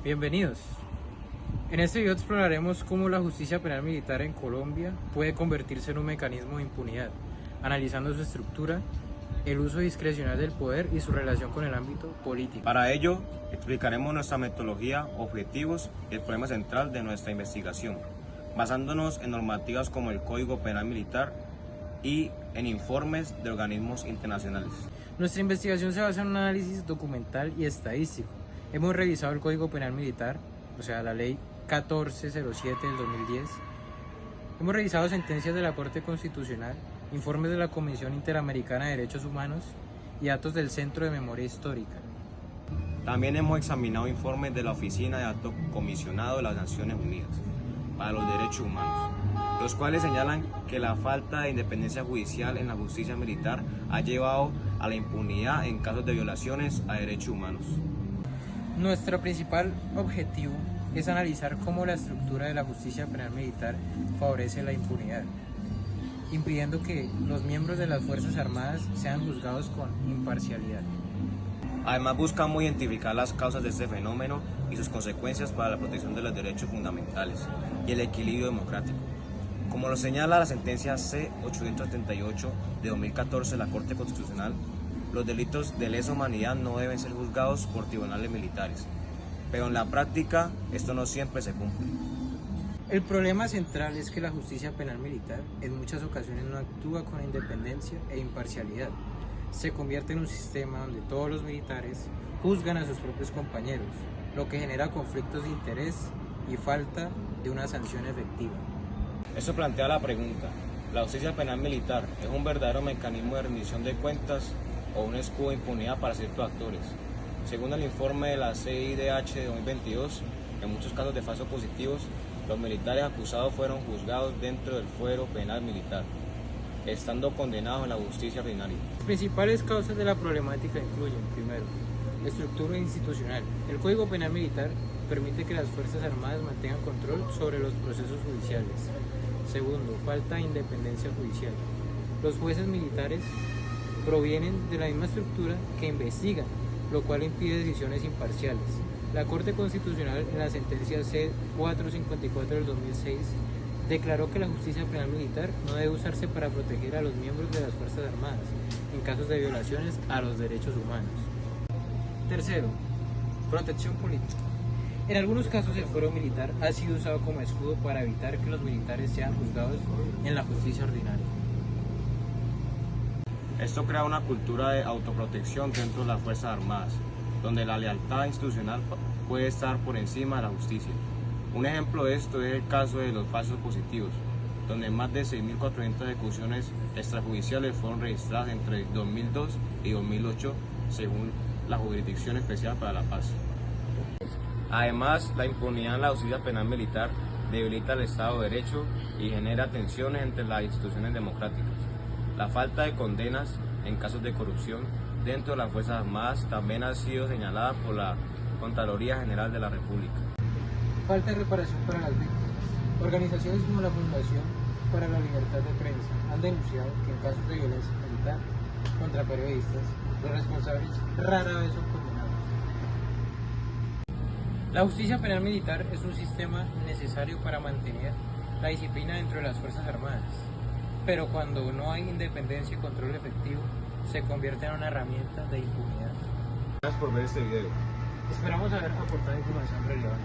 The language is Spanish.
Bienvenidos. En este video exploraremos cómo la justicia penal militar en Colombia puede convertirse en un mecanismo de impunidad, analizando su estructura, el uso discrecional del poder y su relación con el ámbito político. Para ello, explicaremos nuestra metodología, objetivos y el problema central de nuestra investigación, basándonos en normativas como el Código Penal Militar y en informes de organismos internacionales. Nuestra investigación se basa en un análisis documental y estadístico. Hemos revisado el Código Penal Militar, o sea, la Ley 1407 del 2010. Hemos revisado sentencias de la Corte Constitucional, informes de la Comisión Interamericana de Derechos Humanos y datos del Centro de Memoria Histórica. También hemos examinado informes de la Oficina de Alto Comisionado de las Naciones Unidas para los Derechos Humanos, los cuales señalan que la falta de independencia judicial en la justicia militar ha llevado a la impunidad en casos de violaciones a derechos humanos. Nuestro principal objetivo es analizar cómo la estructura de la justicia penal militar favorece la impunidad, impidiendo que los miembros de las Fuerzas Armadas sean juzgados con imparcialidad. Además, buscamos identificar las causas de este fenómeno y sus consecuencias para la protección de los derechos fundamentales y el equilibrio democrático. Como lo señala la sentencia C-878 de 2014 de la Corte Constitucional, los delitos de lesa humanidad no deben ser juzgados por tribunales militares, pero en la práctica esto no siempre se cumple. El problema central es que la justicia penal militar en muchas ocasiones no actúa con independencia e imparcialidad. Se convierte en un sistema donde todos los militares juzgan a sus propios compañeros, lo que genera conflictos de interés y falta de una sanción efectiva. Esto plantea la pregunta: ¿la justicia penal militar es un verdadero mecanismo de rendición de cuentas o un escudo de impunidad para ciertos actores? Según el informe de la CIDH de 2022, en muchos casos de falsos positivos, los militares acusados fueron juzgados dentro del fuero penal militar, estando condenados en la justicia ordinaria. Las principales causas de la problemática incluyen, primero, estructura institucional. El Código Penal Militar permite que las Fuerzas Armadas mantengan control sobre los procesos judiciales. Segundo, falta de independencia judicial. Los jueces militares provienen de la misma estructura que investigan, lo cual impide decisiones imparciales. La Corte Constitucional, en la sentencia C-454 del 2006, declaró que la justicia penal militar no debe usarse para proteger a los miembros de las Fuerzas Armadas en casos de violaciones a los derechos humanos. Tercero, protección política. En algunos casos el fuero militar ha sido usado como escudo para evitar que los militares sean juzgados en la justicia ordinaria. Esto crea una cultura de autoprotección dentro de las Fuerzas Armadas, donde la lealtad institucional puede estar por encima de la justicia. Un ejemplo de esto es el caso de los falsos positivos, donde más de 6.400 ejecuciones extrajudiciales fueron registradas entre 2002 y 2008, según la Jurisdicción Especial para la Paz. Además, la impunidad en la justicia penal militar debilita el Estado de Derecho y genera tensiones entre las instituciones democráticas. La falta de condenas en casos de corrupción dentro de las Fuerzas Armadas también ha sido señalada por la Contraloría General de la República. Falta de reparación para las víctimas. Organizaciones como la Fundación para la Libertad de Prensa han denunciado que en casos de violencia militar contra periodistas, los responsables rara vez son condenados. La justicia penal militar es un sistema necesario para mantener la disciplina dentro de las Fuerzas Armadas, pero cuando no hay independencia y control efectivo, se convierte en una herramienta de impunidad. Gracias por ver este video. Esperamos haber aportado información relevante.